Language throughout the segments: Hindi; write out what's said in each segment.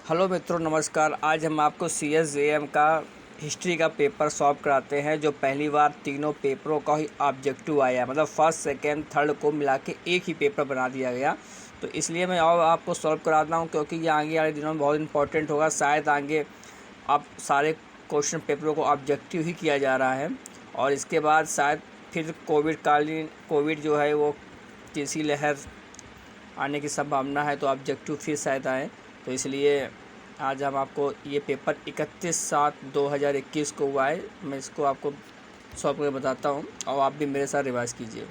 हेलो मित्रों, नमस्कार। आज हम आपको CSJM का हिस्ट्री का पेपर सॉल्व कराते हैं, जो पहली बार तीनों पेपरों का ही ऑब्जेक्टिव आया है। मतलब फर्स्ट, सेकेंड, थर्ड को मिला के एक ही पेपर बना दिया गया। तो इसलिए मैं और आपको सॉल्व कराता हूं, क्योंकि ये आगे वाले दिनों में बहुत इंपॉर्टेंट होगा। शायद आगे आप सारे क्वेश्चन पेपरों को ऑब्जेक्टिव ही किया जा रहा है, और इसके बाद शायद फिर कोविड जो है वो तीसरी लहर आने की संभावना है, तो ऑब्जेक्टिव फिर शायद आए। तो इसलिए आज हम आपको ये पेपर 31/7/2021 को हुआ है। मैं इसको आपको सॉल्व करके बताता हूँ, और आप भी मेरे साथ रिवाइज कीजिए।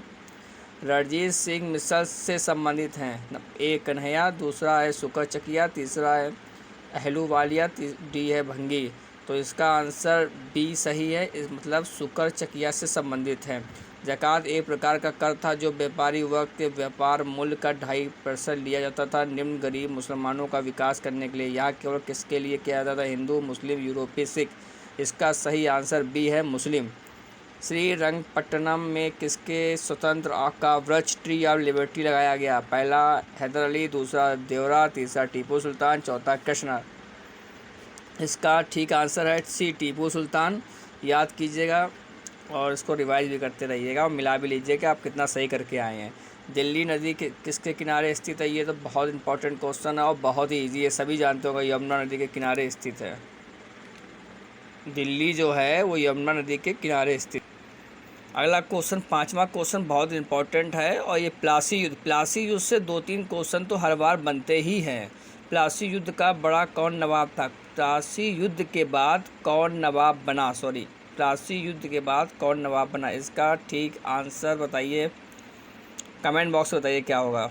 रणजीत सिंह मिसल से संबंधित हैं। ए कन्हैया, दूसरा है शुक्र, तीसरा है अहलूवालिया, डी है भंगी। तो इसका आंसर बी सही है। मतलब शुक्र से संबंधित है। ज़कात एक प्रकार का कर था जो व्यापारी वर्ग के व्यापार मूल्य का 2.5% लिया जाता था निम्न गरीब मुसलमानों का विकास करने के लिए। यह केवल किसके लिए किया जाता था? हिंदू, मुस्लिम, यूरोपीय, सिख। इसका सही आंसर बी है, मुस्लिम। श्रीरंगपट्टनम में किसके स्वतंत्र का वृक्ष ट्री ऑफ लिबर्टी लगाया गया? पहला हैदर अली, दूसरा देवरा, तीसरा टीपू सुल्तान, चौथा कृष्णा। इसका ठीक आंसर है सी, टीपू सुल्तान। याद कीजिएगा और इसको रिवाइज भी करते रहिएगा, और मिला भी लीजिए कि आप कितना सही करके आए हैं। दिल्ली नदी के किसके किनारे स्थित है? ये तो बहुत इंपॉर्टेंट क्वेश्चन है और बहुत ही ईजी है, सभी जानते होंगे। यमुना नदी के किनारे स्थित है। दिल्ली जो है वो यमुना नदी के किनारे स्थित। अगला क्वेश्चन, पांचवा क्वेश्चन बहुत इंपॉर्टेंट है, और ये प्लासी युद्ध से 2-3 क्वेश्चन तो हर बार बनते ही हैं। प्लासी युद्ध का बड़ा कौन नवाब था? प्लासी युद्ध के बाद कौन नवाब बना? प्लासी युद्ध के बाद कौन नवाब बना? इसका ठीक आंसर बताइए, कमेंट बॉक्स में बताइए क्या होगा।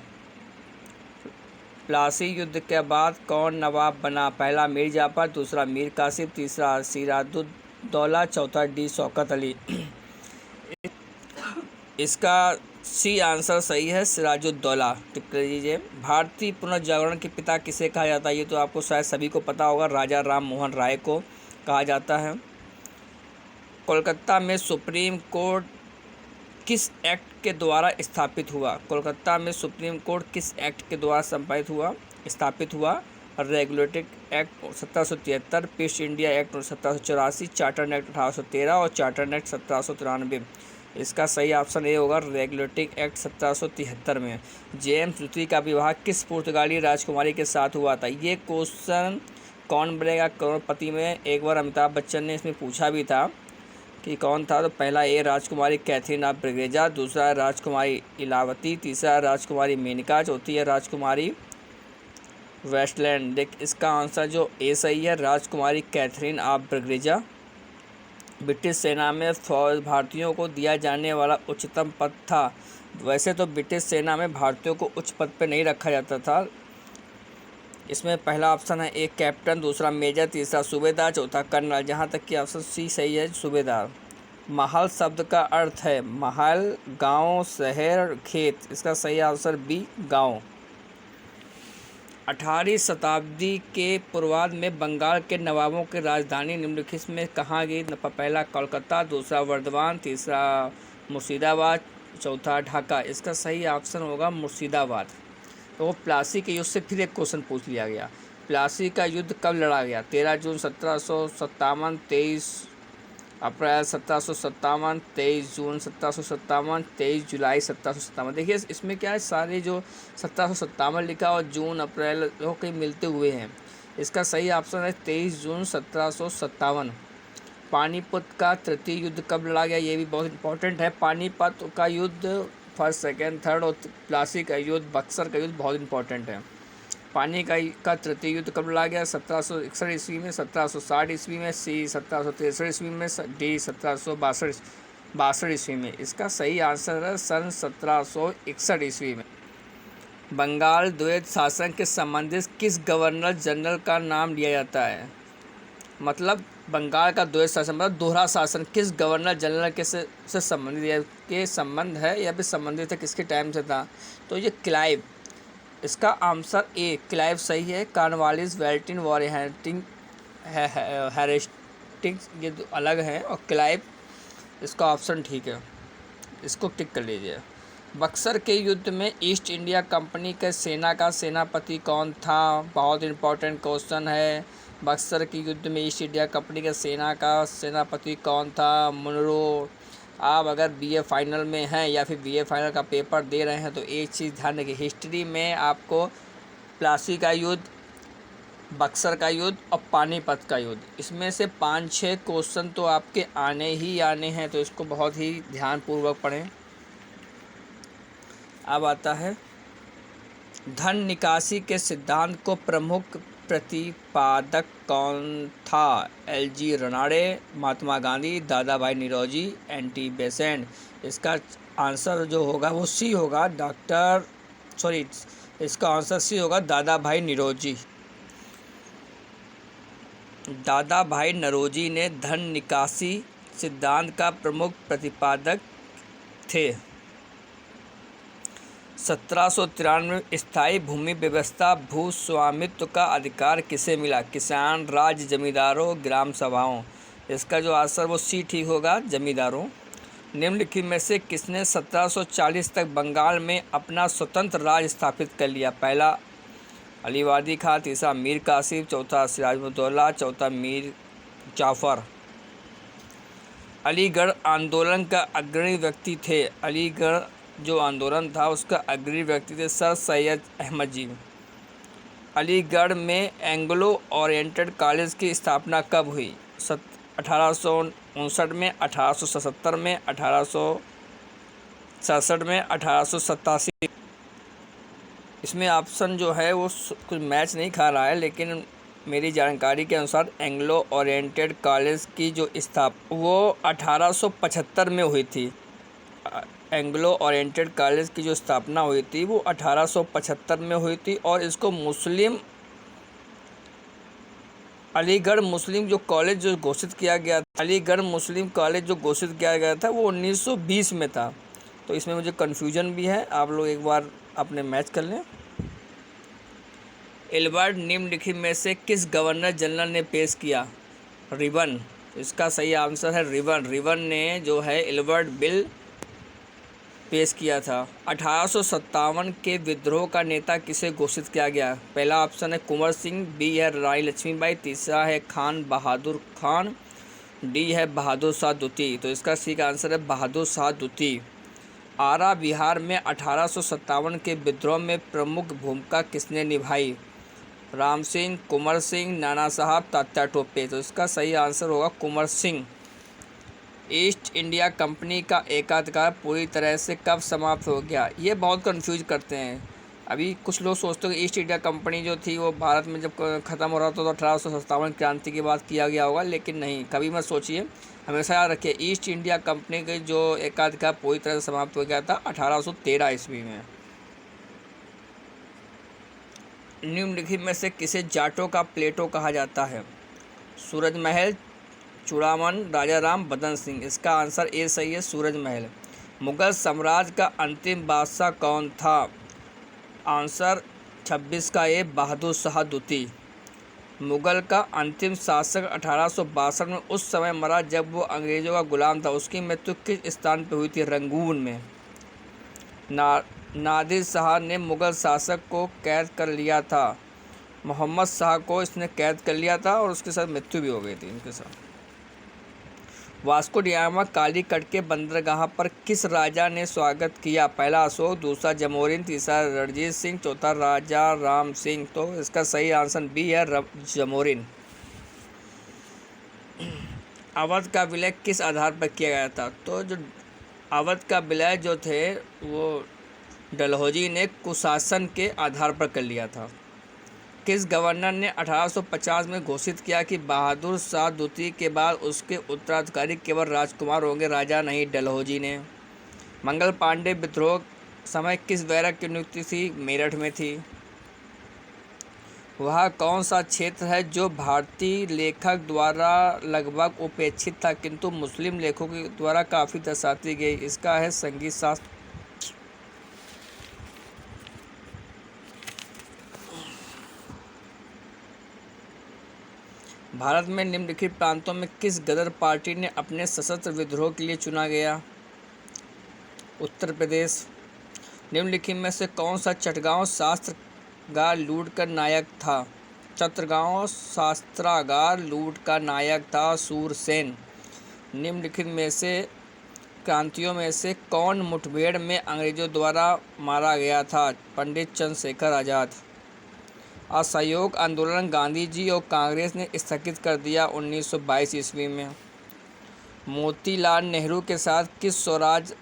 प्लासी युद्ध के बाद कौन नवाब बना? पहला मीर जाफर, दूसरा मीर कासिम, तीसरा सिराजुद्दौला, चौथा डी शौकत अली। इसका सी आंसर सही है, सिराजुद्दौला। टिक कर लीजिए। भारतीय पुनर्जागरण के पिता किसे कहा जाता है? ये तो आपको शायद सभी को पता होगा, राजा राम मोहन राय को कहा जाता है। कोलकाता में सुप्रीम कोर्ट किस एक्ट के द्वारा स्थापित हुआ? कोलकाता में सुप्रीम कोर्ट किस एक्ट के द्वारा स्थापित हुआ? Regulating act 1773, Pitt's India act 1784, charter act 1813 और चार्टर एक्ट 1793। इसका सही ऑप्शन ए होगा, रेगुलेटिंग एक्ट 1773 में। जेम्स द्वितीय का विवाह किस पुर्तगाली राजकुमारी के साथ हुआ था? ये क्वेश्चन कौन बनेगा करोड़पति में एक बार अमिताभ बच्चन ने इसमें पूछा भी था कि कौन था। तो पहला ए राजकुमारी कैथरीन ऑफ ब्रिगेजा, दूसरा है राजकुमारी इलावती, तीसरा है राजकुमारी मेनका, चौथी है राजकुमारी वेस्टलैंड। देख, इसका आंसर जो ए सही है, राजकुमारी कैथरीन ऑफ ब्रिगेजा। ब्रिटिश सेना में भारतीयों को दिया जाने वाला उच्चतम पद था। वैसे तो ब्रिटिश सेना में भारतीयों को उच्च पद पर नहीं रखा जाता था। इसमें पहला ऑप्शन है एक कैप्टन, दूसरा मेजर, तीसरा सूबेदार, चौथा कर्नल। जहाँ तक कि ऑप्शन सी सही है, सूबेदार। महल शब्द का अर्थ है महल, गांव, शहर, खेत। इसका सही आंसर बी, गांव। 18वीं शताब्दी के पूर्वार्ध में बंगाल के नवाबों की राजधानी निम्नलिखित में कहाँ गई? पहला कोलकाता, दूसरा वर्धमान, तीसरा मुर्शिदाबाद, चौथा ढाका। इसका सही ऑप्शन होगा मुर्शिदाबाद। तो प्लासी के युद्ध से फिर एक क्वेश्चन पूछ लिया गया। प्लासी का युद्ध कब लड़ा गया? 13 जून 1757, 23 अप्रैल 1757, 23 जून 1757, 23 जुलाई 1757। देखिए इसमें क्या है, सारे जो 1757 लिखा और जून अप्रैल वो कहीं मिलते हुए हैं। इसका सही ऑप्शन है 23 जून 1757। पानीपत का तृतीय युद्ध कब लड़ा गया? ये भी बहुत इंपॉर्टेंट है। पानीपत का युद्ध फर्स्ट, सेकेंड, थर्ड, और प्लासी का युद्ध, बक्सर का युद्ध बहुत इंपॉर्टेंट है। पानी का तृतीय युद्ध कब लड़ा गया? 1761 ईस्वी में, 1760 ईस्वी में, सी 1763 ईस्वी में, डी 1762 ईस्वी में। इसका सही आंसर है सन 1761 ईस्वी में। बंगाल द्वैत शासन के संबंधित किस गवर्नर जनरल का नाम लिया जाता है? मतलब बंगाल का द्वैत शासन मतलब दोहरा शासन किस गवर्नर जनरल के से संबंधित है, के संबंध है या फिर संबंधित है, किसके टाइम से था? तो ये क्लाइव। इसका आंसर ए, क्लाइव सही है। कॉर्नवालिस, वेल्टिन, हेस्टिंग्स ये अलग हैं, और क्लाइव इसका ऑप्शन ठीक है। इसको टिक कर लीजिए। बक्सर के युद्ध में ईस्ट इंडिया कंपनी के सेना का सेनापति कौन था? बहुत इंपॉर्टेंट क्वेश्चन है। बक्सर के युद्ध में ईस्ट इंडिया कंपनी के सेना का सेनापति कौन था? मुनरो। आप अगर बीए फाइनल में हैं या फिर बीए फाइनल का पेपर दे रहे हैं तो एक चीज़ ध्यान रखिए, हिस्ट्री में आपको प्लासी का युद्ध, बक्सर का युद्ध और पानीपत का युद्ध, इसमें से 5-6 क्वेश्चन तो आपके आने ही आने हैं, तो इसको बहुत ही ध्यानपूर्वक पढ़ें। अब आता है धन निकासी के सिद्धांत को प्रमुख प्रतिपादक कौन था? एलजी रनाड़े, महात्मा गांधी, दादा भाई निरौजी, एनटी बेसेंट। इसका आंसर जो होगा वो सी होगा, इसका आंसर सी होगा, दादा भाई निरौजी। दादा भाई नौरोजी ने धन निकासी सिद्धांत का प्रमुख प्रतिपादक थे। 1793 स्थायी भूमि व्यवस्था भू स्वामित्व का अधिकार किसे मिला? किसान, राज्य, जमींदारों, ग्राम सभाओं। इसका जो आंसर वो सी ठीक होगा, जमींदारों। निम्नलिखित में से किसने 1740 तक बंगाल में अपना स्वतंत्र राज स्थापित कर लिया? पहला अली वर्दी खां, तीसरा मीर कासिम, चौथा सिराजुद्दौला, चौथा मीर जाफ़र। अलीगढ़ आंदोलन का अग्रणी व्यक्ति थे। अलीगढ़ जो आंदोलन था उसका अग्रणी व्यक्ति थे सर सैयद अहमद जी। अलीगढ़ में एंग्लो ओरिएंटेड कॉलेज की स्थापना कब हुई? 1859 में, 1877 में, 1867 में, 1887। इसमें ऑप्शन जो है वो कुछ मैच नहीं खा रहा है, लेकिन मेरी जानकारी के अनुसार एंग्लो ओरिएंटेड कॉलेज की जो स्थापना वो 1875 में हुई थी। एंग्लो ओरिएंटेड कॉलेज की जो स्थापना हुई थी वो 1875 में हुई थी, और इसको अलीगढ़ मुस्लिम जो कॉलेज जो घोषित किया गया था, अलीगढ़ मुस्लिम कॉलेज जो घोषित किया गया था वो 1920 में था। तो इसमें मुझे कन्फ्यूजन भी है, आप लोग एक बार अपने मैच कर लें। एल्बर्ट निम्नलिखित में से किस गवर्नर जनरल ने पेश किया? रिबन। इसका सही आंसर है रिबन। रिबन ने जो है एल्बर्ट बिल पेश किया था। 1857 के विद्रोह का नेता किसे घोषित किया गया? पहला ऑप्शन है कुंवर सिंह, बी है रानी लक्ष्मीबाई, तीसरा है खान बहादुर खान, डी है बहादुर शाह द्वितीय। तो इसका सी का आंसर है बहादुर शाह द्वितीय। आरा बिहार में 1857 के विद्रोह में प्रमुख भूमिका किसने निभाई? राम सिंह, कुंवर सिंह, नाना साहब, तात्या टोपे। तो इसका सही आंसर होगा Kunwar Singh. East India company का एकाधिकार पूरी तरह से कब समाप्त हो गया? ये बहुत कंफ्यूज करते हैं। अभी कुछ लोग सोचते हैं कि ईस्ट इंडिया कंपनी जो थी वो भारत में जब ख़त्म हो रहा था तो 1857 क्रांति के बाद किया गया होगा, लेकिन नहीं, कभी मत सोचिए। हमेशा याद रखिए ईस्ट इंडिया कंपनी के जो एकाधिकार पूरी तरह से समाप्त हो गया था 1813 ईस्वी में। निम्नलिखित में से किसे जाटों का प्लेटो कहा जाता है? सूरजमहल, चूड़ामन, राजा राम, बदन सिंह। इसका आंसर ए सही है, सूरजमहल। मुगल साम्राज्य का अंतिम बादशाह कौन था? आंसर 26 का ए, बहादुर शाह द्वितीय। मुगल का अंतिम शासक 1862 में उस समय मरा जब वो अंग्रेज़ों का गुलाम था। उसकी मृत्यु किस स्थान पर हुई थी? रंगून में। नादिर शाह ने मुगल शासक को कैद कर लिया था। मोहम्मद शाह को इसने कैद कर लिया था और उसके साथ मृत्यु भी हो गई थी इनके साथ। वास्को डी गामा कालीकट के बंदरगाह पर किस राजा ने स्वागत किया? पहला अशोक, दूसरा जमोरिन, तीसरा रणजीत सिंह, चौथा राजा राम सिंह। तो इसका सही आंसर बी है, जमोरिन। अवध का विलय किस आधार पर किया गया था? तो जो अवध का विलय जो थे वो डलहौजी ने कुशासन के आधार पर कर लिया था। किस गवर्नर ने 1850 में घोषित किया कि बहादुर शाह द्वितीय के बाद उसके उत्तराधिकारी केवल राजकुमार होंगे, राजा नहीं? डलहौजी ने। मंगल पांडे विद्रोह समय किस बैरक की नियुक्ति थी? मेरठ में थी। वह कौन सा क्षेत्र है जो भारतीय लेखक द्वारा लगभग उपेक्षित था किंतु मुस्लिम लेखकों द्वारा काफ़ी दर्शाती गई? इसका है संगीत शास्त्र। भारत में निम्नलिखित प्रांतों में किस गदर पार्टी ने अपने सशस्त्र विद्रोह के लिए चुना गया? उत्तर प्रदेश, निम्नलिखित में से कौन सा चटगांव शास्त्रागार लूट का नायक था? चटगांव शास्त्रागार लूट का नायक था सूरसेन। निम्नलिखित में से क्रांतियों में से कौन मुठभेड़ में अंग्रेजों द्वारा मारा गया था? पंडित चंद्रशेखर आज़ाद। असहयोग आंदोलन गांधी जी और कांग्रेस ने स्थगित कर दिया 1922 ईस्वी में। मोतीलाल नेहरू के साथ किस स्वराज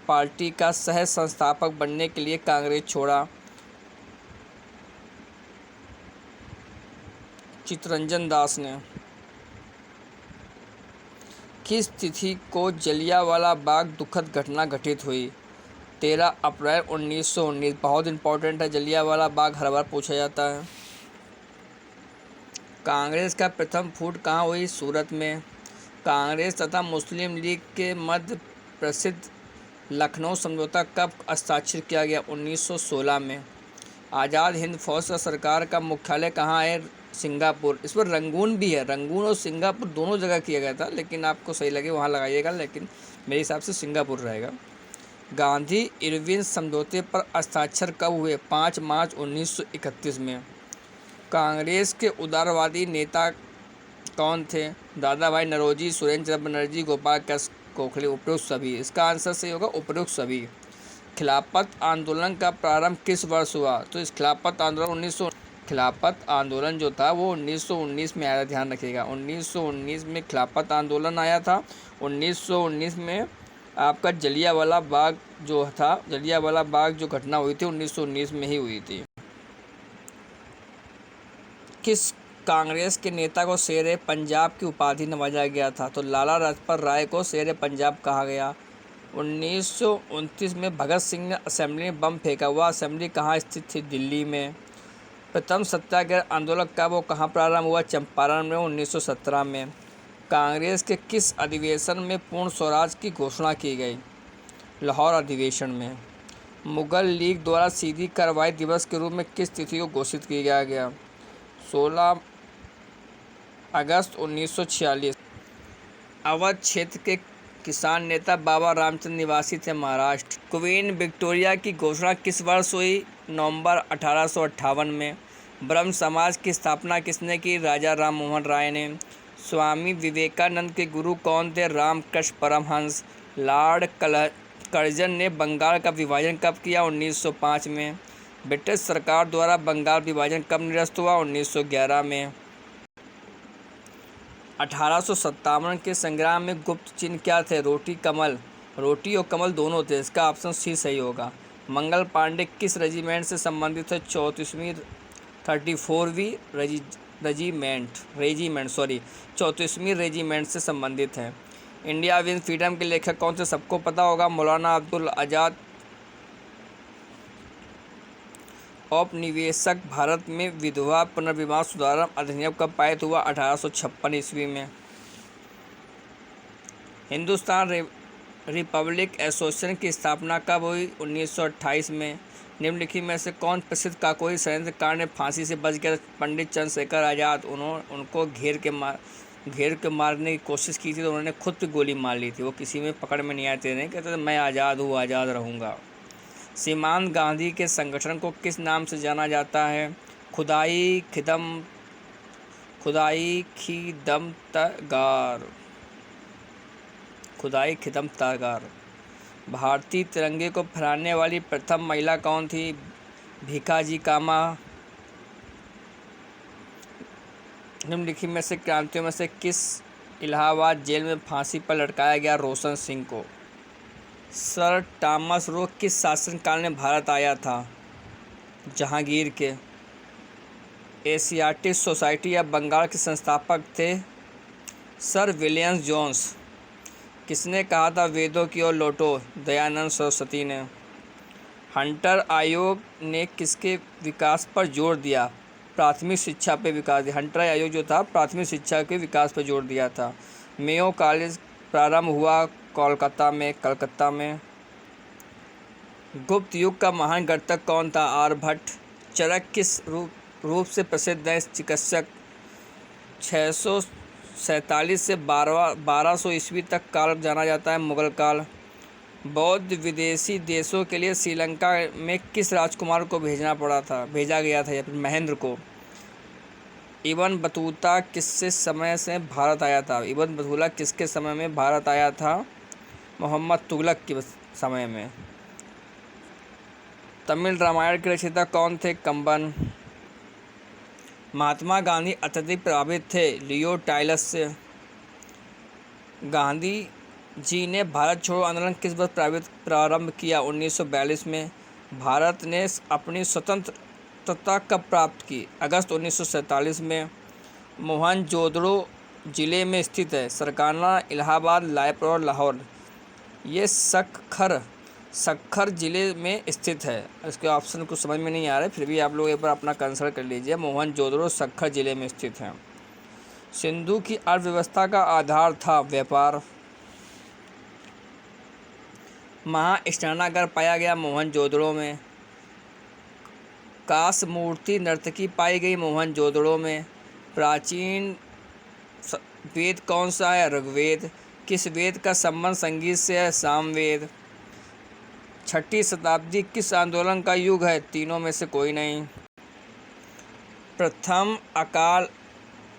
पार्टी का सह संस्थापक बनने के लिए कांग्रेस छोड़ा? चित्तरंजन दास ने। किस तिथि को जलियांवाला बाग दुखद घटना घटित हुई? 13 अप्रैल 1919। बहुत इंपॉर्टेंट है, जलियांवाला बाग हर बार पूछा जाता है। कांग्रेस का प्रथम फूट कहाँ हुई? सूरत में। कांग्रेस तथा मुस्लिम लीग के मध्य प्रसिद्ध लखनऊ समझौता कब हस्ताक्षर किया गया? 1916 में। आज़ाद हिंद फौज का सरकार का मुख्यालय कहाँ है? सिंगापुर। इस पर रंगून भी है, रंगून और सिंगापुर दोनों जगह किया गया था, लेकिन आपको सही लगे वहाँ लगाइएगा, लेकिन मेरे हिसाब से सिंगापुर रहेगा। गांधी इरविन समझौते पर हस्ताक्षर कब हुए? 5 मार्च 1931 में। कांग्रेस के उदारवादी नेता कौन थे? दादा भाई नौरोजी, सुरेंद्र बनर्जी, गोपाल कृष्ण गोखले। उपरोक्त सभी। इसका आंसर सही होगा उपरोक्त सभी। खिलाफत आंदोलन का प्रारंभ किस वर्ष हुआ? तो इस खिलाफत आंदोलन जो था वो 1919 में आया, ध्यान रखिएगा। 1919 में खिलाफत आंदोलन आया था। 1919 में आपका जलियांवाला बाग जो था, जलियांवाला बाग जो घटना हुई थी 1919 में ही हुई थी। किस कांग्रेस के नेता को शेर पंजाब की उपाधि नवाजा गया था? तो लाला लाजपत राय को शेर पंजाब कहा गया। 1929 में भगत सिंह ने असेंबली में बम फेंका। वह असेंबली कहाँ स्थित थी? दिल्ली में। प्रथम सत्याग्रह आंदोलन का वो कहाँ प्रारंभ हुआ? चंपारण में 1917 में। कांग्रेस के किस अधिवेशन में पूर्ण स्वराज की घोषणा की गई? लाहौर अधिवेशन में। मुगल लीग द्वारा सीधी कार्रवाई दिवस के रूप में किस तिथि को घोषित किया गया? 16 अगस्त 1946। अवध क्षेत्र के किसान नेता बाबा रामचंद्र निवासी थे महाराष्ट्र। क्वीन विक्टोरिया की घोषणा किस वर्ष हुई? नवंबर 1858 में। ब्रह्म समाज की स्थापना किसने की? राजा राम मोहन राय ने। स्वामी विवेकानंद के गुरु कौन थे? रामकृष्ण परमहंस। लॉर्ड कर्जन ने बंगाल का विभाजन कब किया? 1905 में। ब्रिटिश सरकार द्वारा बंगाल विभाजन कब निरस्त हुआ? 1911 में। 1857 के संग्राम में गुप्त चिन्ह क्या थे? रोटी कमल। रोटी और कमल दोनों थे, इसका ऑप्शन सी सही होगा। मंगल पांडे किस रेजिमेंट से संबंधित है? 34वीं 34वीं रेजिमेंट से संबंधित है। इंडिया विंस फ्रीडम के लेखक कौन से? सबको पता होगा, मौलाना अब्दुल आज़ाद। औपनिवेशिक भारत में विधवा पुनर्विवाह सुधार अधिनियम कब पारित हुआ? 1856 ईस्वी में। हिंदुस्तान रिपब्लिक एसोसिएशन की स्थापना कब हुई? 1928 में। निम्नलिखित में से कौन प्रसिद्ध काकोरी षड्यंत्रकार ने फांसी से बच गया? पंडित चंद्रशेखर आज़ाद। उनको घेर के मारने की कोशिश की थी तो उन्होंने खुद पे गोली मार ली थी। वो किसी में पकड़ में नहीं आते, नहीं कहते मैं आज़ाद हूँ, आज़ाद रहूँगा। सीमांत गांधी के संगठन को किस नाम से जाना जाता है? खुदाई खिदमतगार। भारतीय तिरंगे को फहराने वाली प्रथम महिला कौन थी? भीखाजी कामा। निम्नलिखित में से क्रांतियों में से किस इलाहाबाद जेल में फांसी पर लटकाया गया? रोशन सिंह को। सर थॉमस रो किस शासनकाल में भारत आया था? जहांगीर के। एशियाटिक सोसाइटी या बंगाल के संस्थापक थे? Sir William Jones. किसने कहा था वेदों की ओर लौटो? दयानंद सरस्वती ने। हंटर आयोग ने किसके विकास पर जोर दिया? प्राथमिक शिक्षा पे विकास दिया। हंटर आयोग जो था प्राथमिक शिक्षा के विकास पर जोर दिया था। मेयो कॉलेज प्रारंभ हुआ कलकत्ता में। गुप्त युग का महान गणितज्ञ कौन था? आर्यभट्ट। चरक किस रूप से प्रसिद्ध है? चिकित्सक। 647 से 1200 ईस्वी तक काल जाना जाता है मुगल काल। बौद्ध विदेशी देशों के लिए श्रीलंका में किस राजकुमार को भेजा गया था या फिर महेंद्र को। इब्न बतूता किससे समय से भारत आया था। इब्न बतूता किसके समय में भारत आया था। मोहम्मद तुगलक के समय में। तमिल रामायण के रचयिता कौन थे। कंबन। महात्मा गांधी अत्यधिक प्रभावित थे लियो टाइलस से। गांधी जी ने भारत छोड़ो आंदोलन किस वर्ष प्रारंभ किया। 1942 में। भारत ने अपनी स्वतंत्रता कब प्राप्त की। अगस्त 1947 में। मोहनजोदड़ो जिले में स्थित है। सरकाना, इलाहाबाद, रायपुर और लाहौर। ये सक्खर जिले में स्थित है। इसके ऑप्शन कुछ समझ में नहीं आ रहे, फिर भी आप लोग एक बार अपना कंसल्ट कर लीजिए। मोहनजोदड़ो सक्खर जिले में स्थित है। सिंधु की अर्थव्यवस्था का आधार था व्यापार। महास्नानागार पाया गया मोहनजोदड़ो में। कांस मूर्ति नर्तकी पाई गई मोहनजोदड़ो में। प्राचीन वेद कौन सा है। ऋग्वेद। किस वेद का संबंध संगीत से है। सामवेद। 6ठी शताब्दी किस आंदोलन का युग है। तीनों में से कोई नहीं। प्रथम अकाल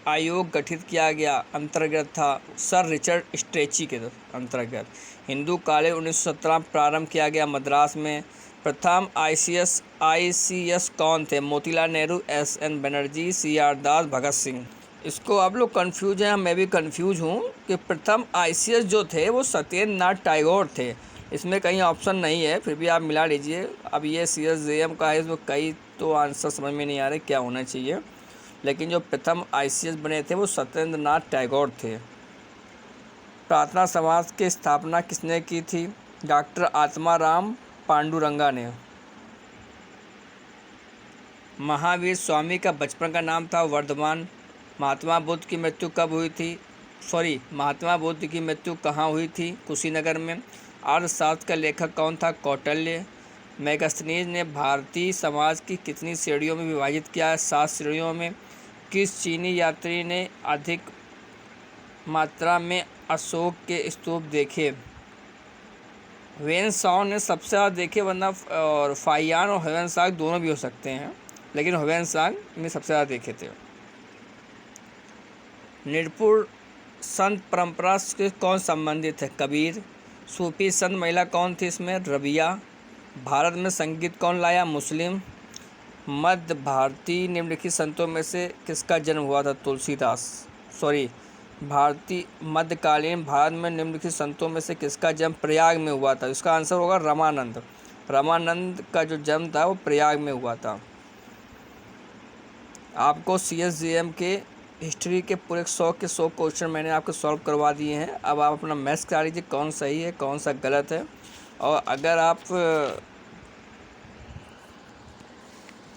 आयोग गठित किया गया अंतर्गत था सर रिचर्ड स्ट्रेची के अंतर्गत। हिंदू कॉलेज 1917 प्रारंभ किया गया मद्रास में। प्रथम आईसीएस कौन थे। मोतीलाल नेहरू, एसएन बनर्जी, सीआर दास, भगत सिंह। इसको आप लोग कंफ्यूज हैं, मैं भी कंफ्यूज हूँ कि प्रथम आईसीएस जो थे वो सत्येंद्र नाथ टैगोर थे। इसमें कहीं ऑप्शन नहीं है, फिर भी आप मिला लीजिए। अब ये सीएसजेएम का है, इसमें कई तो आंसर समझ में नहीं आ रहे क्या होना चाहिए, लेकिन जो प्रथम आईसीएस बने थे वो सत्येंद्र नाथ टैगोर थे। प्रार्थना समाज की स्थापना किसने की थी। डॉक्टर आत्माराम पांडुरंगा ने। महावीर स्वामी का बचपन का नाम था वर्धमान। महात्मा बुद्ध की मृत्यु कब हुई थी। महात्मा बुद्ध की मृत्यु कहाँ हुई थी। कुशीनगर में। अर्थशास्त्र का लेखक कौन था। कौटिल्य। मैगस्थनीज ने भारतीय समाज की कितनी श्रेणियों में विभाजित किया है। 7 श्रेणियों में। किस चीनी यात्री ने अधिक मात्रा में अशोक के स्तूप देखे। वेनसाओ ने सबसे ज़्यादा देखे, वरना और फाइयान और ह्वेनसांग दोनों भी हो सकते हैं, लेकिन ह्वेनसांग ने सबसे ज़्यादा देखे थे। निरपुर संत परंपरा से कौन संबंधित है। कबीर। सूफी संत महिला कौन थी इसमें। रबिया। भारत में संगीत कौन लाया। मुस्लिम। मध्य भारतीय निम्नलिखित संतों में से किसका जन्म हुआ था। तुलसीदास। भारतीय मध्यकालीन भारत में निम्नलिखित संतों में से किसका जन्म प्रयाग में हुआ था। इसका आंसर होगा रामानंद। रामानंद का जो जन्म था वो प्रयाग में हुआ था। आपको सीएसजेएम के हिस्ट्री के पूरे 100 के 100 क्वेश्चन मैंने आपको सॉल्व करवा दिए हैं। अब आप अपना मैथ्स करा लीजिए कौन सही है कौन सा गलत है। और अगर आप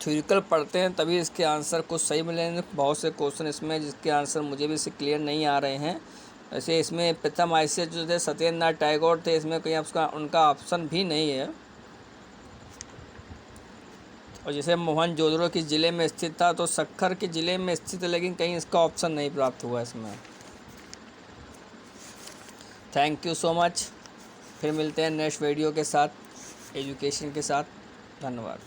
थ्योरिकल पढ़ते हैं तभी इसके आंसर कुछ सही मिलेंगे। बहुत से क्वेश्चन इसमें जिसके आंसर मुझे भी इससे क्लियर नहीं आ रहे हैं। वैसे इसमें प्रथम आईसीएस जो थे सत्येंद्र नाथ टैगोर थे, इसमें कहीं उनका ऑप्शन भी नहीं है। और जैसे मोहनजोदड़ो किस ज़िले में स्थित था, तो सक्खर के ज़िले में स्थित है, लेकिन कहीं इसका ऑप्शन नहीं प्राप्त हुआ इसमें। Thank you so much. फिर मिलते हैं नेक्स्ट वीडियो के साथ, एजुकेशन के साथ। धन्यवाद।